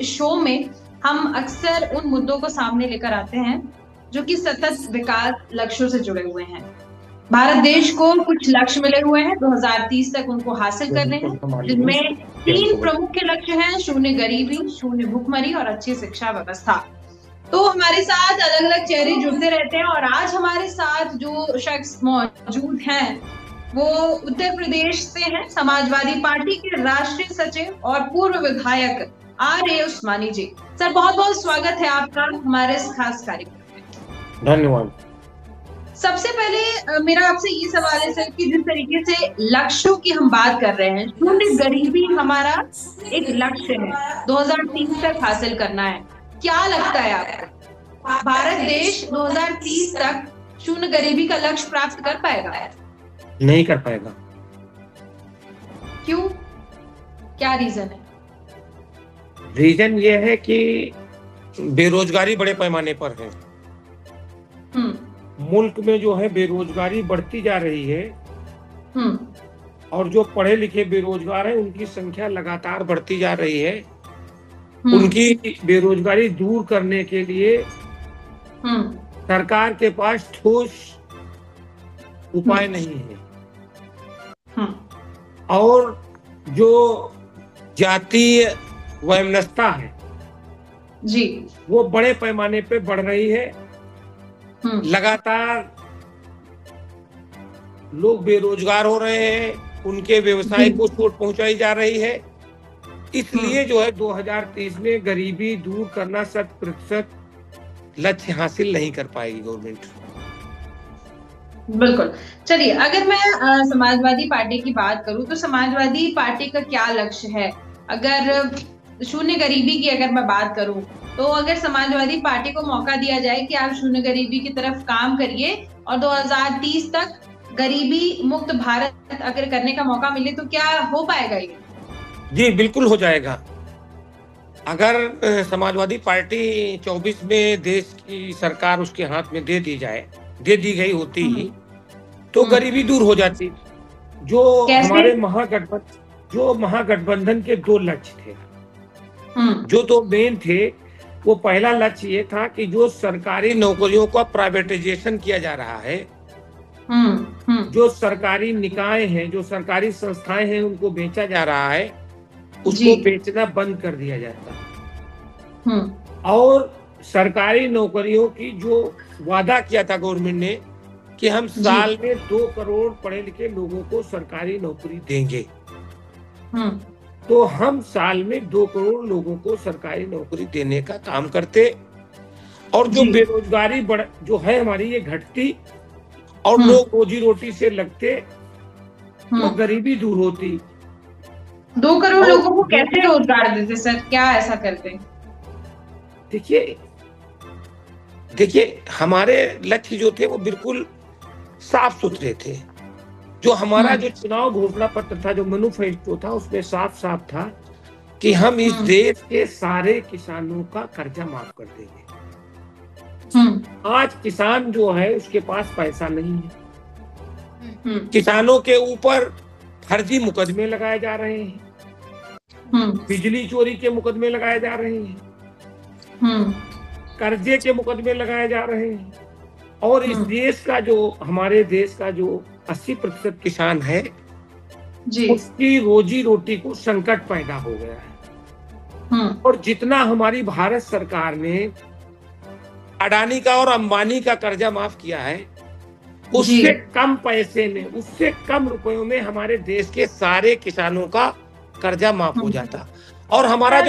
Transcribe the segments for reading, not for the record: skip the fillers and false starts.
Show में हम अक्सर उन मुद्दों को सामने लेकर आते हैं जो कि सतत विकास लक्ष्यों से जुड़े हुए हैं। भारत देश को कुछ लक्ष्य मिले हुए हैं 2030 तक उनको हासिल करने हैं, जिनमें 3 प्रमुख लक्ष्य हैं: शून्य गरीबी, शून्य भुखमरी और अच्छी शिक्षा व्यवस्था। तो हमारे साथ अलग अलग चेहरे जुड़ते रहते हैं और आज हमारे साथ जो शख्स मौजूद हैं वो उत्तर प्रदेश से हैं, समाजवादी पार्टी के राष्ट्रीय सचिव और पूर्व विधायक R.A. उस्मानी जी। सर, बहुत बहुत स्वागत है आपका हमारे इस खास कार्यक्रम में। धन्यवाद। सबसे पहले मेरा आपसे ये सवाल है सर कि जिस तरीके से लक्ष्यों की हम बात कर रहे हैं, शून्य गरीबी हमारा एक लक्ष्य है, 2030 तक हासिल करना है। क्या लगता है आपको, भारत देश 2030 तक शून्य गरीबी का लक्ष्य प्राप्त कर पाएगा? नहीं कर पाएगा। क्यों? क्या रीजन है? रीजन ये है कि बेरोजगारी बड़े पैमाने पर है। मुल्क में जो है बेरोजगारी बढ़ती जा रही है और जो पढ़े लिखे बेरोजगार हैं उनकी संख्या लगातार बढ़ती जा रही है। उनकी बेरोजगारी दूर करने के लिए सरकार के पास ठोस उपाय नहीं है। और जो जातीय वैमनस्यता है जी, वो बड़े पैमाने पे बढ़ रही है। लगातार लोग बेरोजगार हो रहे हैं, उनके व्यवसाय को चोट पहुंचाई जा रही है। इसलिए जो है 2030 में गरीबी दूर करना 100% लक्ष्य हासिल नहीं कर पाएगी गवर्नमेंट। बिल्कुल। चलिए, अगर मैं समाजवादी पार्टी की बात करूं तो समाजवादी पार्टी का क्या लक्ष्य है? अगर शून्य गरीबी की अगर मैं बात करूं तो अगर समाजवादी पार्टी को मौका दिया जाए कि आप शून्य गरीबी की तरफ काम करिए और 2030 तक गरीबी मुक्त भारत अगर करने का मौका मिले तो क्या हो पाएगा ये? जी बिल्कुल हो जाएगा। अगर समाजवादी पार्टी 24 में देश की सरकार उसके हाथ में दे दी गई होती तो गरीबी दूर हो जाती। जो हमारे महागठबंधन के 2 लक्ष्य थे, जो 2 मेन थे, वो पहला लक्ष्य ये था कि जो सरकारी नौकरियों का प्राइवेटाइजेशन किया जा रहा है, जो सरकारी निकाय हैं, जो सरकारी संस्थाएं हैं, उनको बेचा जा रहा है, उसको बेचना बंद कर दिया जाता। और सरकारी नौकरियों की जो वादा किया था गवर्नमेंट ने कि हम साल में 2 करोड़ पढ़े लिखे लोगों को सरकारी नौकरी देंगे, तो हम साल में 2 करोड़ लोगों को सरकारी नौकरी देने का काम करते और जो बेरोजगारी जो है हमारी ये घटती और लोग रोजी रोटी से लगते तो गरीबी दूर होती। 2 करोड़ लोगों को कैसे रोजगार देते सर? क्या ऐसा करते? देखिए हमारे लक्ष्य जो थे वो बिल्कुल साफ सुथरे थे। जो हमारा जो चुनाव घोषणा पत्र था, जो मैनिफेस्टो था, उसमें साफ साफ था कि हम इस देश के सारे किसानों का कर्जा माफ कर देंगे। आज किसान जो है उसके पास पैसा नहीं है। किसानों के ऊपर फर्जी मुकदमे लगाए जा रहे हैं, बिजली चोरी के मुकदमे लगाए जा रहे हैं, कर्जे के मुकदमे लगाए जा रहे हैं। और इस देश का हमारे देश का जो 80% किसान है उसकी रोजी रोटी को संकट पैदा हो गया है। और जितना हमारी भारत सरकार ने अडानी का और अंबानी का कर्जा माफ किया है, उससे कम पैसे में, उससे कम रुपयों में हमारे देश के सारे किसानों का कर्जा माफ हो जाता। और हमारा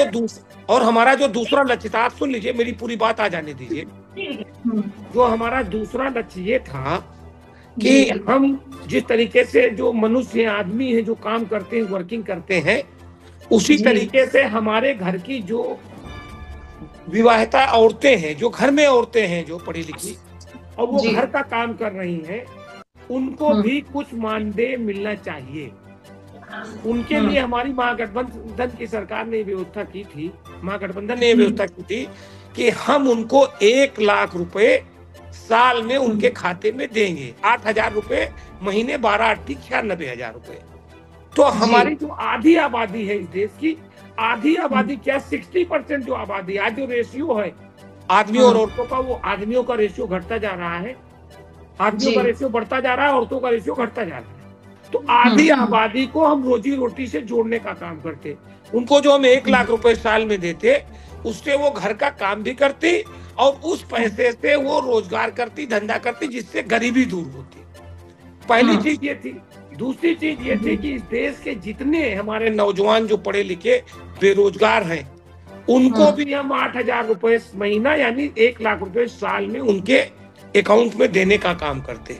जो दूसरा लक्ष्य था, आप सुन लीजिए, मेरी पूरी बात आ जाने दीजिए। जो हमारा दूसरा लक्ष्य ये था कि हम जिस तरीके से जो मनुष्य आदमी है जो काम करते हैं, वर्किंग करते हैं, उसी तरीके से हमारे घर की जो विवाहिता औरतें हैं, जो घर में औरतें हैं जो पढ़ी लिखी और वो घर का काम कर रही हैं, उनको भी कुछ मानदेय मिलना चाहिए। उनके लिए हमारी महागठबंधन की सरकार ने व्यवस्था की थी, महागठबंधन ने व्यवस्था की थी कि हम उनको 1 लाख रुपए साल में उनके खाते में देंगे। 8,000 रुपए महीने, 12 8 96,000 रुपए। तो हमारी जो आधी आबादी है इस देश की, आधी आबादी क्या 60% जो आबादी, आज जो रेशियो है आदमियों और औरतों का, वो आदमियों का रेशियो घटता जा रहा है, आदमियों का रेशियो बढ़ता जा रहा है, औरतों का रेशियो घटता जा रहा है। तो आधी आबादी को हम रोजी रोटी से जोड़ने का काम करते। उनको जो हम 1 लाख रुपए साल में देते, उससे वो घर का काम भी करती और उस पैसे से वो रोजगार करती, धंधा करती, जिससे गरीबी दूर होती। पहली चीज ये थी। दूसरी चीज ये थी कि इस देश के जितने हमारे नौजवान जो पढ़े लिखे बेरोजगार हैं, उनको भी हम 8,000 रुपए महीना यानी 1 लाख रुपए साल में उनके अकाउंट में देने का काम करते।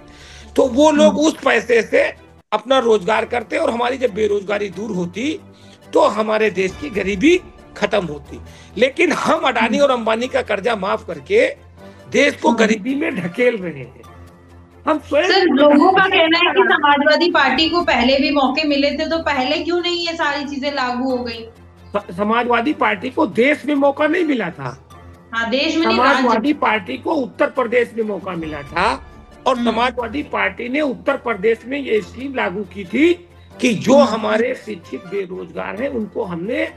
तो वो लोग उस पैसे से अपना रोजगार करते और हमारी जब बेरोजगारी दूर होती तो हमारे देश की गरीबी खत्म होती। लेकिन हम अडानी और अंबानी का कर्जा माफ करके देश को गरीबी में ढकेल रहे हैं। हम स्वयं। सर, लोगों का कहना है कि समाजवादी पार्टी को पहले भी मौके मिले थे, तो पहले क्यों नहीं ये सारी चीजें लागू हो गई? समाजवादी पार्टी को देश में मौका नहीं मिला था। हाँ, देश में। समाजवादी पार्टी को उत्तर प्रदेश में मौका मिला था और समाजवादी पार्टी ने उत्तर प्रदेश में ये स्कीम लागू की थी कि जो हमारे शिक्षित बेरोजगार हैं उनको हमने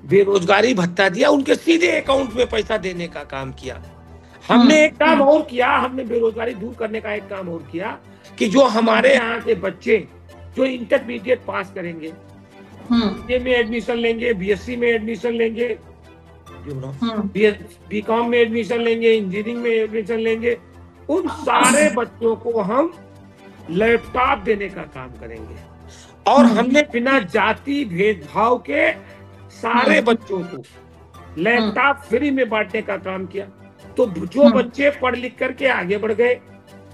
बेरोजगारी भत्ता दिया, उनके सीधे अकाउंट में पैसा देने का काम किया। हमने एक काम और किया, हमने बेरोजगारी दूर करने का एक काम और किया कि जो हमारे यहाँ के बच्चे जो इंटरमीडिएट पास करेंगे, बीए में एडमिशन लेंगे, बीएससी में एडमिशन लेंगे, बीकॉम में एडमिशन लेंगे, इंजीनियरिंग में एडमिशन लेंगे, उन सारे बच्चों को हम लैपटॉप देने का काम करेंगे। और हमने बिना जाति भेदभाव के सारे बच्चों को लैपटॉप फ्री में बांटने का काम किया। तो जो बच्चे पढ़ लिख करके आगे बढ़ गए,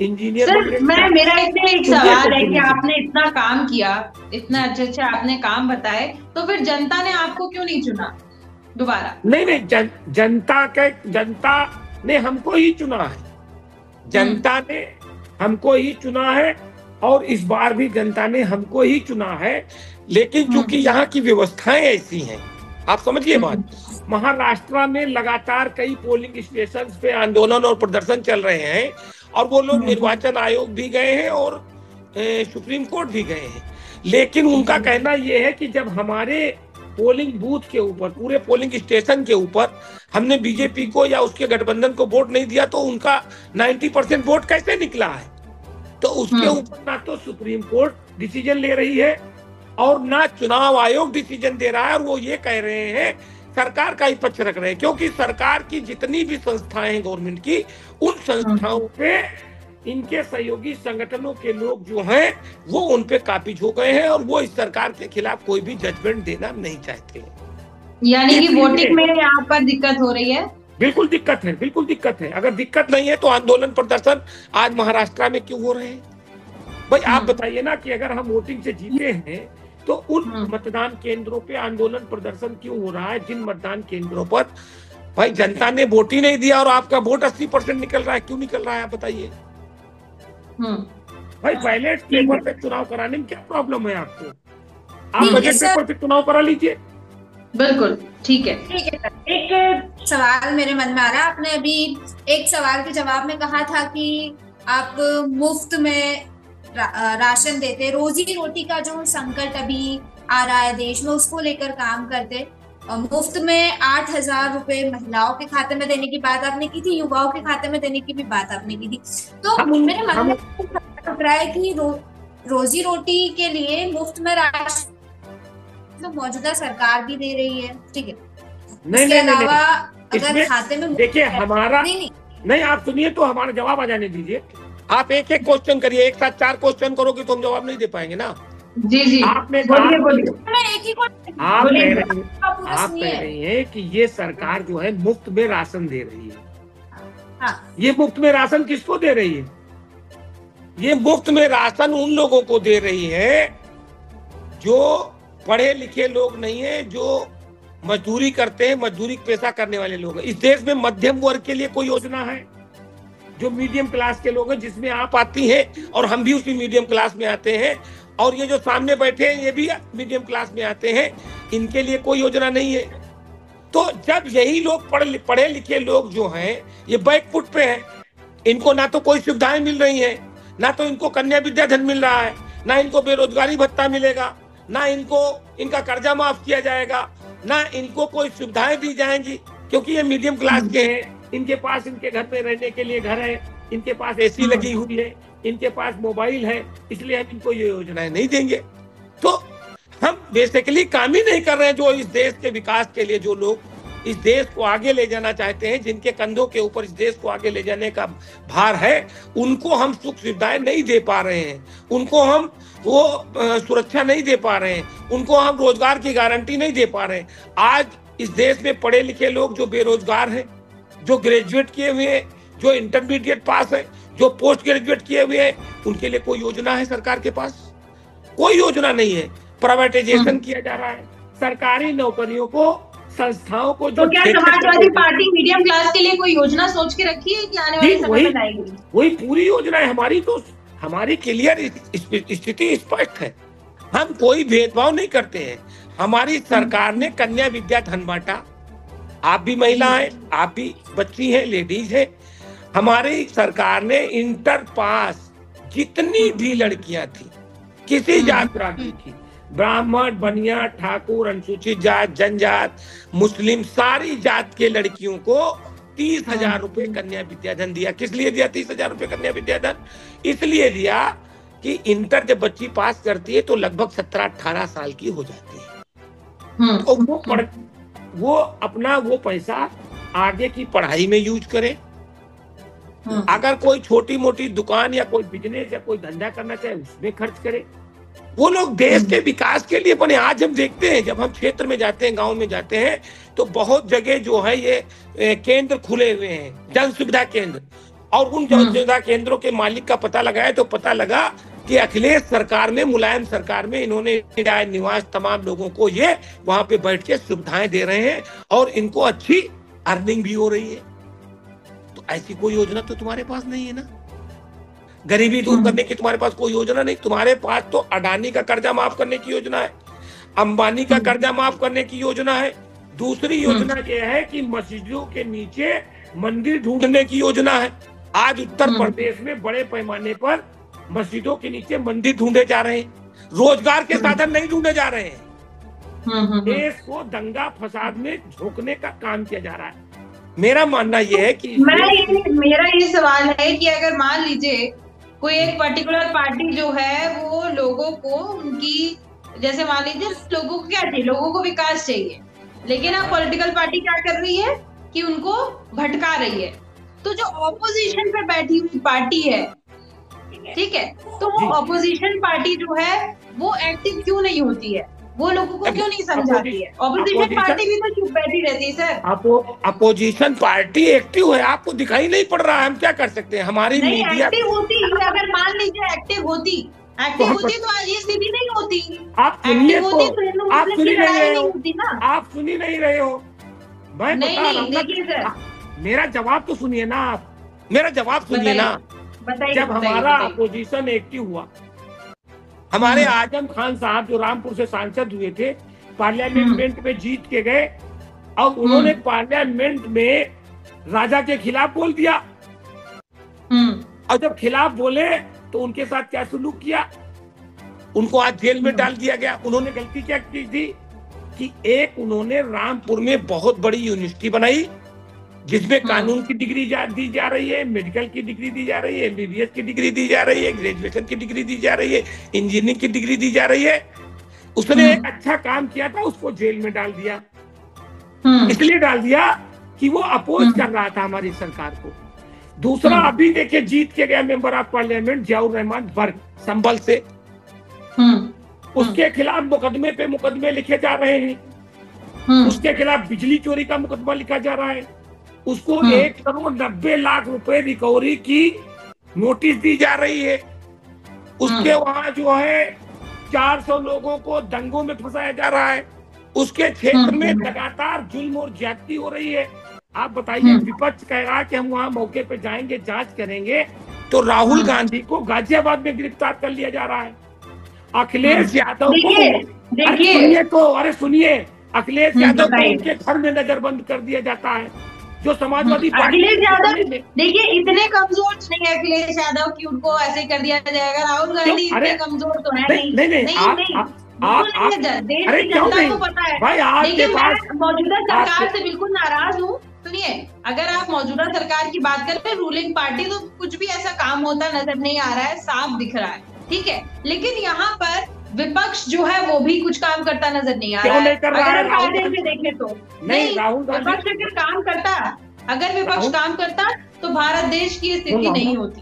इंजीनियर बन गए। मेरा एक सवाल है कि आपने इतना काम किया, इतना अच्छे आपने काम बताए, तो फिर जनता ने आपको क्यों नहीं चुना दोबारा? नहीं, जनता ने हमको ही चुना है। जनता ने हमको ही चुना है और इस बार भी जनता ने हमको ही चुना है। लेकिन क्योंकि यहाँ की व्यवस्थाएं ऐसी हैं, आप समझिए बात। महाराष्ट्र में लगातार कई पोलिंग स्टेशन पे आंदोलन और प्रदर्शन चल रहे हैं और वो लोग निर्वाचन आयोग भी गए हैं और सुप्रीम कोर्ट भी गए हैं। लेकिन उनका कहना ये है कि जब हमारे पोलिंग बूथ के ऊपर, पूरे पोलिंग स्टेशन के ऊपर हमने बीजेपी को या उसके गठबंधन को वोट नहीं दिया तो उनका 90% वोट कैसे निकला है? तो उसके ऊपर ना तो सुप्रीम कोर्ट डिसीजन ले रही है और ना चुनाव आयोग डिसीजन दे रहा है। और वो ये कह रहे हैं, सरकार का ही पक्ष रख रहे हैं, क्योंकि सरकार की जितनी भी संस्थाएं हैं गवर्नमेंट की, उन संस्थाओं पे इनके सहयोगी संगठनों के लोग जो हैं वो उन पे काबिज हो गए हैं और वो इस सरकार के खिलाफ कोई भी जजमेंट देना नहीं चाहते। यानी कि वोटिंग में यहाँ पर दिक्कत हो रही है? बिल्कुल दिक्कत है, बिल्कुल दिक्कत है। अगर दिक्कत नहीं है तो आंदोलन प्रदर्शन आज महाराष्ट्र में क्यों हो रहे हैं? भाई आप बताइए ना कि अगर हम वोटिंग से जीते हैं तो उन मतदान केंद्रों पे आंदोलन प्रदर्शन क्यों हो रहा है, जिन मतदान केंद्रों पर भाई जनता ने वोट ही नहीं दिया और आपका वोट 80% निकल रहा है? क्यों निकल रहा है आप बताइए? भाई बैलेट पेपर पे चुनाव कराने में क्या प्रॉब्लम है आपको? आप बजट पेपर पे चुनाव करा लीजिए। बिल्कुल ठीक है। एक सवाल मेरे मन में आ रहा है, आपने अभी एक सवाल के जवाब में कहा था कि आप मुफ्त में राशन देते, रोजी रोटी का जो संकट अभी आ रहा है देश में उसको लेकर काम करते, और मुफ्त में 8,000 रुपए महिलाओं के खाते में देने की बात आपने की थी, युवाओं के खाते में देने की भी बात आपने की थी। तो मेरे मन में उठ रहा है कि रोजी रोटी के लिए मुफ्त में राशन तो मौजूदा सरकार भी दे रही है, ठीक है, इसके अलावा अगर खाते में देखिए हमारा नहीं, आप सुनिए तो हमारा जवाब आ जाने दीजिए। आप एक एक क्वेश्चन करिए, एक साथ 4 क्वेश्चन करोगे तो हम जवाब नहीं दे पाएंगे ना। जी आपने आप कह रही है कि ये सरकार जो है मुफ्त में राशन दे रही है। हाँ। ये मुफ्त में राशन किसको दे रही है? ये मुफ्त में राशन उन लोगों को दे रही है जो पढ़े लिखे लोग नहीं है, जो मजदूरी करते हैं, मजदूरी पेशा करने वाले लोग हैं। इस देश में मध्यम वर्ग के लिए कोई योजना है? जो मीडियम क्लास के लोग हैं, जिसमें आप आती हैं और हम भी उसी मीडियम क्लास में आते हैं, और ये जो सामने बैठे हैं ये भी मीडियम क्लास में आते हैं, इनके लिए कोई योजना नहीं है। तो जब यही लोग पढ़े लिखे लोग जो हैं ये बैकफुट पे हैं, इनको ना तो कोई सुविधाएं मिल रही हैं, ना तो इनको कन्या विद्याधन मिल रहा है, ना इनको बेरोजगारी भत्ता मिलेगा, ना इनको इनका कर्जा माफ किया जाएगा, ना इनको कोई सुविधाएं दी जाएंगी, क्योंकि ये मीडियम क्लास के हैं, इनके पास इनके घर पे रहने के लिए घर है, इनके पास एसी लगी हुई है, इनके पास मोबाइल है, इसलिए हम इनको ये योजनाएं नहीं देंगे। तो हम बेसिकली काम ही नहीं कर रहे हैं। जो इस देश के विकास के लिए जो लोग इस देश को आगे ले जाना चाहते हैं, जिनके कंधों के ऊपर इस देश को आगे ले जाने का भार है, उनको हम सुख सुविधाएं नहीं दे पा रहे हैं, उनको हम वो सुरक्षा नहीं दे पा रहे हैं, उनको हम रोजगार की गारंटी नहीं दे पा रहे हैं। आज इस देश में पढ़े लिखे लोग जो बेरोजगार हैं, जो ग्रेजुएट किए हुए हैं, जो इंटरमीडिएट पास है, जो पोस्ट ग्रेजुएट किए हुए हैं, उनके लिए कोई योजना है सरकार के पास? कोई योजना नहीं है। प्राइवेटाइजेशन किया जा रहा है सरकारी नौकरियों को, संस्थाओं को। तो क्या समाजवादी पार्टी मीडियम क्लास के लिए कोई योजना सोच के रखी है कि आने वाले समय में लाएगी? वही पूरी योजना है हमारी। तो हमारी क्लियर स्थिति स्पष्ट है, हम कोई भेदभाव नहीं करते हैं। हमारी सरकार ने कन्या विद्या धन बांटा। आप भी महिला हैं, आप भी बच्ची हैं, लेडीज हैं। हमारी सरकार ने इंटर पास जितनी भी लड़कियां थी, किसी जात की थी, ब्राह्मण, बनिया, ठाकुर, अनुसूचित जात, जनजात, मुस्लिम, सारी जात के लड़कियों को 30,000 रुपए कन्या विद्याधन दिया। किस लिए दिया 30,000 रुपए कन्या विद्याधन? इसलिए दिया कि इंटर जब बच्ची पास करती है तो लगभग 17-18 साल की हो जाती है, और वो अपना वो पैसा आगे की पढ़ाई में यूज करे। अगर कोई छोटी मोटी दुकान या कोई बिजनेस या कोई धंधा करना चाहे उसमें खर्च करे। वो लोग देश के विकास के लिए बने। आज हम देखते हैं, जब हम क्षेत्र में जाते हैं, गांव में जाते हैं, तो बहुत जगह जो है ये केंद्र खुले हुए हैं, जन सुविधा केंद्र। और उन जन सुविधा केंद्रों के मालिक का पता लगाया तो पता लगा कि अखिलेश सरकार में, मुलायम सरकार में इन्होंने निवास तमाम लोगों को ये वहां पे बैठ के सुविधाएं दे रहे हैं और इनको अच्छी अर्निंग भी हो रही है। तो ऐसी कोई योजना तो तुम्हारे पास नहीं है ना। गरीबी दूर करने की तुम्हारे पास कोई योजना नहीं। तुम्हारे पास तो अडानी का कर्जा माफ करने की योजना है, अंबानी का कर्जा माफ करने की योजना है। दूसरी योजना यह है कि मस्जिदों के नीचे मंदिर ढूंढने की योजना है। आज उत्तर प्रदेश में बड़े पैमाने पर मस्जिदों के नीचे मंदिर ढूंढे जा रहे हैं, रोजगार के साधन नहीं ढूंढे जा रहे हैं। देश को दंगा फसाद में झोंकने का काम किया जा रहा है। मेरा मानना यह है कि मेरा ये सवाल है कि अगर मान लीजिए कोई एक पर्टिकुलर पार्टी जो है वो लोगों को उनकी, जैसे मान लीजिए लोगों को क्या चाहिए, लोगों को विकास चाहिए, लेकिन अब पॉलिटिकल पार्टी क्या कर रही है कि उनको भटका रही है। तो जो ऑपोजिशन पे बैठी हुई पार्टी है, ठीक है, तो वो ऑपोजिशन पार्टी जो है वो एक्टिव क्यों नहीं होती है? वो लोगों को क्यों नहीं समझाती है? ऑपोजिशन पार्टी भी तो चुप बैठी रहती है सर। अपोजिशन पार्टी एक्टिव है, आपको दिखाई नहीं पड़ रहा है। हम क्या कर सकते हैं? हमारी मीडिया एक्टिव होती, अगर मान लीजिए एक्टिव होती तो आज ये स्थिति नहीं होती। आप सुनिए तो, आप सुन ही नहीं रहे हो, आप सुन ही नहीं रहे हो। मैं बता रहा हूँ, मेरा जवाब तो सुनिए ना, आप मेरा जवाब सुनिए ना। जब हमारा अपोजिशन एक्टिव हुआ, हमारे आजम खान साहब जो रामपुर से सांसद हुए थे, पार्लियामेंट में जीत के गए और उन्होंने पार्लियामेंट में राजा के खिलाफ बोल दिया। और जब खिलाफ बोले तो उनके साथ क्या सुलूक किया? उनको आज जेल में डाल दिया गया। उन्होंने गलती क्या की थी कि एक उन्होंने रामपुर में बहुत बड़ी यूनिवर्सिटी बनाई जिसमें कानून की डिग्री दी जा रही है, मेडिकल की डिग्री दी जा रही है, MBBS की डिग्री दी जा रही है, ग्रेजुएशन की डिग्री दी जा रही है, इंजीनियरिंग की डिग्री दी जा रही है। उसने एक अच्छा काम किया था, उसको जेल में डाल दिया। इसलिए डाल दिया कि वो अपोज कर रहा था हमारी सरकार को। दूसरा, अभी देखिए जीत के गया member of parliament Ziaur Rahman Barq, Sambhal से, उसके खिलाफ मुकदमे पे मुकदमे लिखे जा रहे हैं। उसके खिलाफ बिजली चोरी का मुकदमा लिखा जा रहा है। उसको 1,90,00,000 रुपए रिकवरी की नोटिस दी जा रही है। उसके वहां जो है 400 लोगों को दंगों में फंसाया जा रहा है। उसके क्षेत्र में लगातार जुल्म और ज्यादती हो रही है। आप बताइए, विपक्ष कह रहा है कि हम वहां मौके पे जाएंगे, जांच करेंगे, तो राहुल गांधी को गाजियाबाद में गिरफ्तार कर लिया जा रहा है। अखिलेश यादव को सुनिए, अखिलेश यादव को उनके घर में नजरबंद कर दिया जाता है। जो समाजवादी पार्टी, अखिलेश यादव देखिए इतने कमजोर नहीं है अखिलेश यादव कि उनको ऐसे कर दिया जाएगा। राहुल गांधी इतने कमजोर तो है नहीं। देश की जनता को पता है भाई, लेकिन मैं मौजूदा सरकार से बिल्कुल नाराज हूँ। सुनिए, अगर आप मौजूदा सरकार की बात करें, रूलिंग पार्टी, तो कुछ भी ऐसा काम होता नजर नहीं आ रहा है, साफ दिख रहा है, ठीक है। लेकिन यहाँ पर विपक्ष जो है वो भी कुछ काम करता नजर नहीं आ रहा है। अगर कायदे से देखें तो नहीं, विपक्ष अगर काम करता तो भारत देश की स्थिति नहीं होती।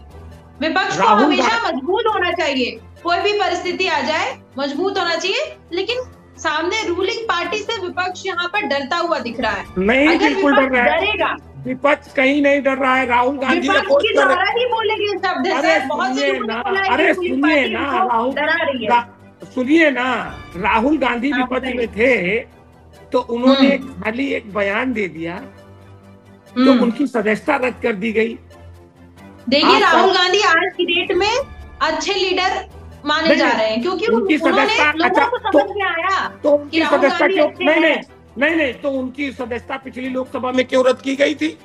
विपक्ष को हमेशा मजबूत होना चाहिए, कोई भी परिस्थिति आ जाए मजबूत होना चाहिए। लेकिन सामने रूलिंग पार्टी से विपक्ष यहाँ पर डरता हुआ दिख रहा है। नहीं, बिल्कुल डर रहा है, डरेगा विपक्ष कहीं नहीं डर रहा है। राहुल गांधी विपक्ष के द्वारा ही बोलेंगे शब्द। अरे सुनिए ना, सुनिए ना, राहुल गांधी विपक्ष में थे तो उन्होंने खाली एक बयान दे दिया तो उनकी सदस्यता रद्द कर दी गई। देखिए, राहुल गांधी आज की डेट में अच्छे लीडर माने जा रहे हैं क्योंकि उनकी सदस्यता, अच्छा समझ में आया तो उनकी सदस्यता क्यों नहीं, तो उनकी सदस्यता पिछली लोकसभा में क्यों रद्द की गई थी?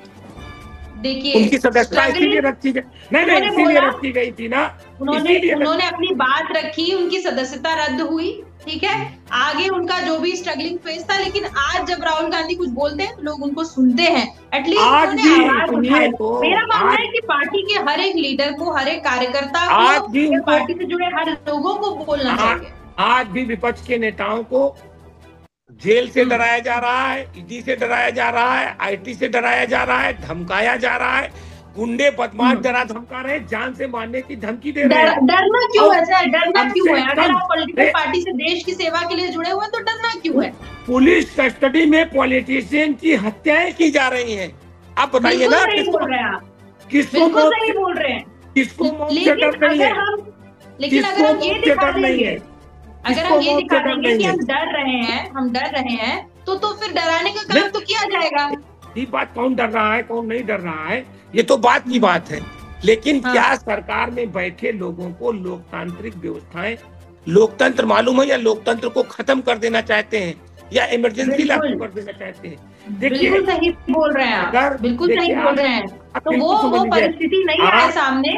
देखिए, उनकी सदस्यता इसीलिए रद्द की गई, नहीं इसीलिए रद्द की गई थी ना। उन्होंने अपनी बात रखी, उनकी सदस्यता रद्द हुई, ठीक है। आगे उनका जो भी स्ट्रगलिंग फेज था, लेकिन आज जब राहुल गांधी कुछ बोलते हैं लोग उनको सुनते हैं, एटलीस्ट उन्होंने आवाज उठाई। मेरा मानना है कि पार्टी के हर एक लीडर को, हर एक कार्यकर्ता को, पार्टी से जुड़े हर लोगों को बोलना चाहिए। आज भी विपक्ष के नेताओं को जेल से डराया जा रहा है, ईडी से डराया जा रहा है, आईटी से डराया जा रहा है, धमकाया जा रहा है, गुंडे बदमाश डरा धमका रहे हैं, जान से मारने की धमकी दे रहे हैं। डरना क्यों है सर? डरना क्यों है? अगर आप पॉलिटिकल पार्टी से देश की सेवा के लिए जुड़े हुए हैं तो डरना क्यों है? पुलिस कस्टडी में पॉलिटिशियन की हत्याएं की जा रही हैं। आप बताइए ना, किसको बोल रहे हैं आप? किसको सही बोल रहे हैं? किसको मौत से डर नहीं है? लेकिन अगर हम ये दिखा देंगे, अगर हम ये दिखा देंगे कि हम डर रहे हैं तो फिर डराने का काम तो किया जाएगा। ये बात कौन डर रहा है, कौन नहीं डर रहा है, ये तो बात की बात है। लेकिन क्या सरकार में बैठे लोगों को लोकतांत्रिक व्यवस्थाएं, लोकतंत्र मालूम है, या लोकतंत्र को खत्म कर देना चाहते हैं, या इमरजेंसी लागू कर देना चाहते हैं? बिल्कुल सही बोल रहे हैं, बिल्कुल सही बोल रहे हैं। तो वो परिस्थिति नहीं है सामने।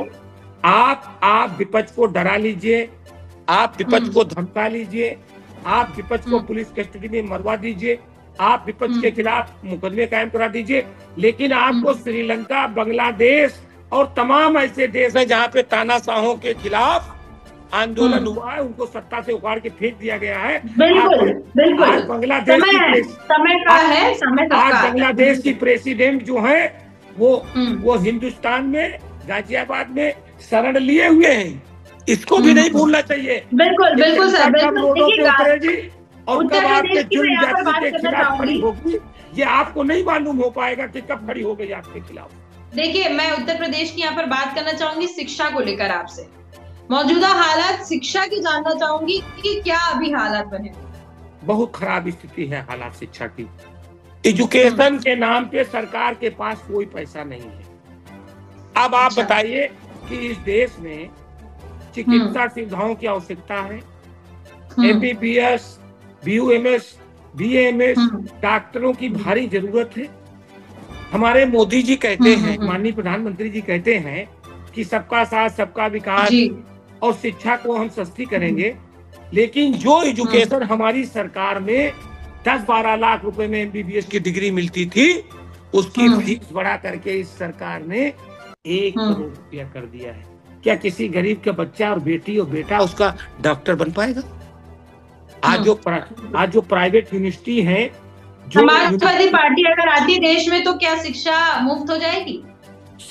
आप विपक्ष को डरा लीजिए, आप विपक्ष को धमका लीजिए, आप विपक्ष को पुलिस कस्टडी में मरवा दीजिए, आप विपक्ष के खिलाफ मुकदमे कायम करा दीजिए, लेकिन आपको श्रीलंका, बांग्लादेश और तमाम ऐसे देश हैं जहां पे तानाशाहों के खिलाफ आंदोलन हुआ है, उनको सत्ता से उखाड़ के फेंक दिया गया है। बिल्कुल आज बांग्लादेश आज बांग्लादेश की प्रेसिडेंट जो है वो हिंदुस्तान में गाजियाबाद में शरण लिए हुए हैं। इसको भी नहीं भूलना चाहिए। बिल्कुल सर, उतरेगी और कब आपके जुल्म जाति के खिलाफ खड़ी होगी, ये आपको नहीं मालूम हो पाएगा कि कब खड़ी हो गई आपके खिलाफ। देखिए, मैं उत्तर प्रदेश की यहाँ पर बात करना चाहूंगी शिक्षा को लेकर आपसे। मौजूदा हालात शिक्षा की जानना चाहूंगी कि क्या अभी हालात बने? बहुत खराब स्थिति है हालात शिक्षा की। एजुकेशन के नाम पे सरकार के पास कोई पैसा नहीं है। अब आप बताइए कि इस देश में चिकित्सा सुविधाओं की आवश्यकता है। एमबीबीएस, BUMS, BAMS डॉक्टरों की भारी जरूरत है। हमारे मोदी जी कहते हैं, माननीय प्रधानमंत्री जी कहते हैं कि सबका साथ सबका विकास और शिक्षा को हम सस्ती करेंगे, लेकिन जो एजुकेशन हमारी सरकार में 10-12 लाख रुपए में MBBS की डिग्री मिलती थी, उसकी फीस बढ़ा करके इस सरकार ने 1 करोड़ रुपया कर दिया है। क्या किसी गरीब का बच्चा और बेटी और बेटा उसका डॉक्टर बन पाएगा? आज जो प्राइवेट यूनिवर्सिटी है, समाजवादी पार्टी अगर आती है देश में तो क्या शिक्षा मुफ्त हो जाएगी?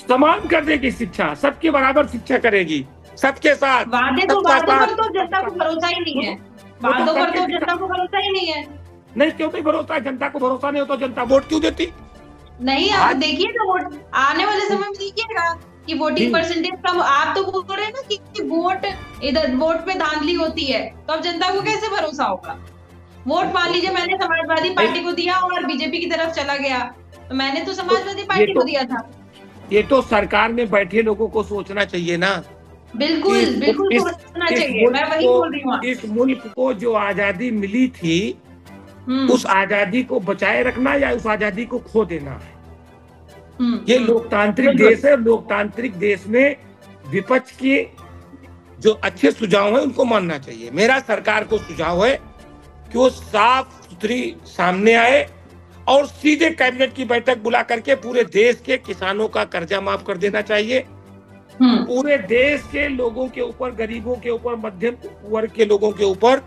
समान कर देगी शिक्षा, सबके बराबर शिक्षा करेगी, सबके साथ। वादों पर तो जनता को भरोसा ही नहीं है। वादों पर तो जनता को भरोसा ही नहीं है। नहीं, क्यों नहीं भरोसा? जनता को भरोसा नहीं हो तो जनता वोट क्यों देती? नहीं, आप देखिए ना, वोट आने वाले समय में देखिएगा कि वोटिंग परसेंटेज कम। आप तो बोल रहे हैं ना कि वोट पे धांधली होती है, तो अब जनता को कैसे भरोसा होगा? वोट मान लीजिए मैंने समाजवादी पार्टी को दिया और बीजेपी की तरफ चला गया, तो मैंने तो समाजवादी पार्टी को दिया था। ये तो सरकार में बैठे लोगों को सोचना चाहिए ना। बिल्कुल सोचना चाहिए, मैं वही बोल रही हूँ। इस मुल्क को जो आजादी मिली थी, उस आजादी को बचाए रखना या उस आजादी को खो देना है। ये लोकतांत्रिक देश है। लोकतांत्रिक देश में विपक्ष की जो अच्छे सुझाव हैं उनको मानना चाहिए। मेरा सरकार को सुझाव है कि वो साफ सुथरी सामने आए और सीधे कैबिनेट की बैठक बुला करके पूरे देश के किसानों का कर्जा माफ कर देना चाहिए। पूरे देश के लोगों के ऊपर, गरीबों के ऊपर, मध्यम वर्ग के लोगों के ऊपर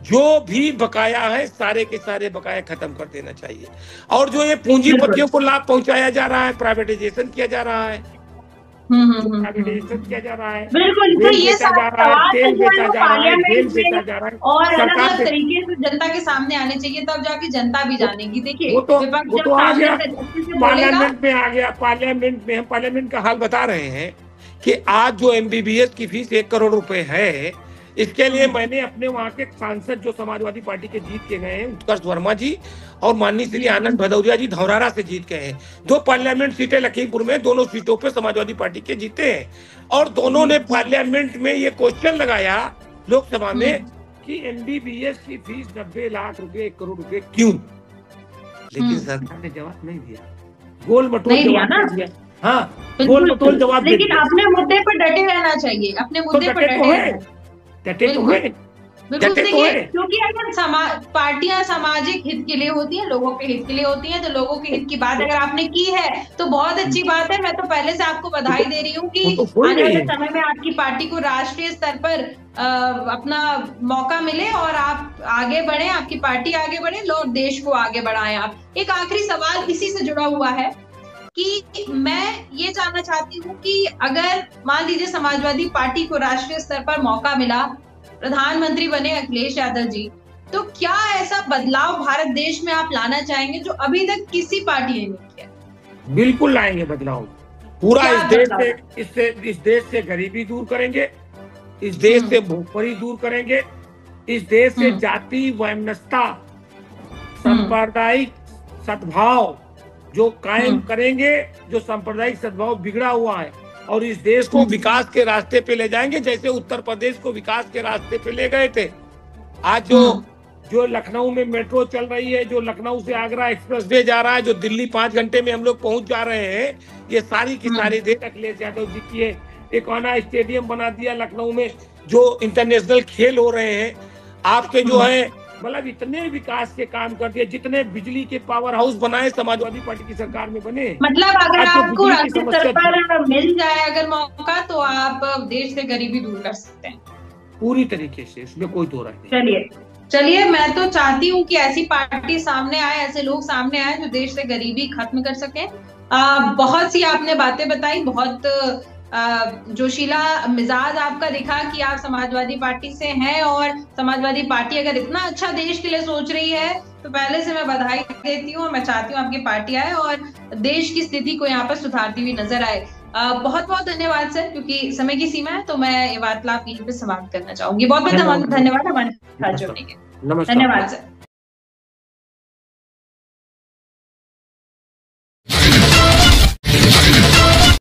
जो भी बकाया है सारे के सारे बकाया खत्म कर देना चाहिए। और जो ये पूंजीपतियों को लाभ पहुंचाया जा रहा है, प्राइवेटाइजेशन किया जा रहा है, प्राइवेटाइजेशन किया जा रहा है, बिल्कुल ये बेचा जा रहा है, तेल बेचा जा रहा है, तेल बेचा जा रहा है, और अलग-अलग तरीके से जनता के सामने आने चाहिए, तब जाके जनता भी जानेगी। देखिए वो तो आ गया, पार्लियामेंट में आ गया, पार्लियामेंट में हम पार्लियामेंट का हाल बता रहे हैं कि आज जो MBBS की फीस 1 करोड़ रुपए है, इसके लिए मैंने अपने वहां के सांसद जो समाजवादी पार्टी के जीत के गए हैं, उत्कर्ष वर्मा जी और माननीय श्री आनंद भदौरिया जी धौरारा से जीत गए हैं। 2 पार्लियामेंट सीटें लखीमपुर में, दोनों सीटों पे समाजवादी पार्टी के जीते हैं। और दोनों ने पार्लियामेंट में ये क्वेश्चन लगाया लोकसभा में कि MBBS की फीस 90 लाख रुपए, 1 करोड़ रुपए क्यों? लेकिन सरकार ने जवाब नहीं दिया, गोल मटोल जवाब नहीं दिया। हाँ, गोल मटोल जवाब। लेकिन अपने मुद्दे पर डटे रहना चाहिए, अपने मुद्दे पर डटे तो है। बिल्कुल देखिए, क्योंकि अगर पार्टियां सामाजिक हित के लिए होती हैं, लोगों के हित के लिए होती हैं, तो लोगों के हित की बात अगर आपने की है तो बहुत अच्छी बात है। मैं तो पहले से आपको बधाई दे रही हूँ कि आने वाले समय में आपकी पार्टी को राष्ट्रीय स्तर पर अपना मौका मिले और आप आगे बढ़े, आपकी पार्टी आगे बढ़े, लोग देश को आगे बढ़ाएं। आप एक आखिरी सवाल इसी से जुड़ा हुआ है कि मैं ये जानना चाहती हूँ कि अगर मान लीजिए समाजवादी पार्टी को राष्ट्रीय स्तर पर मौका मिला, प्रधानमंत्री बने अखिलेश यादव जी, तो क्या ऐसा बदलाव भारत देश में आप लाना चाहेंगे जो अभी तक किसी पार्टी ने नहीं किया? बिल्कुल लाएंगे बदलाव। पूरा इस देश से गरीबी दूर करेंगे, इस देश से भूखमरी दूर करेंगे, इस देश से जाति वैमनस्यता, सांप्रदायिक सद्भाव जो कायम करेंगे, जो सांप्रदायिक सद्भाव बिगड़ा हुआ है, और इस देश को विकास के रास्ते पे ले जाएंगे, जैसे उत्तर प्रदेश को विकास के रास्ते पे ले गए थे। आज जो लखनऊ में मेट्रो चल रही है, जो लखनऊ से आगरा एक्सप्रेसवे जा रहा है, जो दिल्ली 5 घंटे में हम लोग पहुंच जा रहे हैं, ये सारी की सारी देश अखिलेश यादव जी की है। एक आना स्टेडियम बना दिया लखनऊ में, जो इंटरनेशनल खेल हो रहे हैं। आपके जो है मतलब इतने विकास के काम कर दिए, जितने बिजली के पावर हाउस बनाए समाजवादी पार्टी की सरकार में बने। मतलब अगर आपको राष्ट्रीय स्तर पर मिल जाए अगर मौका, तो आप देश से गरीबी दूर कर सकते हैं पूरी तरीके से, इसमें कोई दो राय नहीं। चलिए मैं तो चाहती हूँ कि ऐसी पार्टी सामने आए, ऐसे लोग सामने आए जो देश से गरीबी खत्म कर सके। बहुत सी आपने बातें बताई, बहुत जोशीला मिजाज आपका दिखा कि आप समाजवादी पार्टी से हैं, और समाजवादी पार्टी अगर इतना अच्छा देश के लिए सोच रही है तो पहले से मैं बधाई देती हूँ। मैं चाहती हूँ आपकी पार्टी आए और देश की स्थिति को यहाँ पर सुधारती हुई नजर आए। बहुत बहुत धन्यवाद सर, क्योंकि समय की सीमा है तो मैं ये वार्तालाप यहीं पे समाप्त करना चाहूंगी। बहुत बहुत धन्यवाद हमारे साथ जुड़ने के। धन्यवाद सर।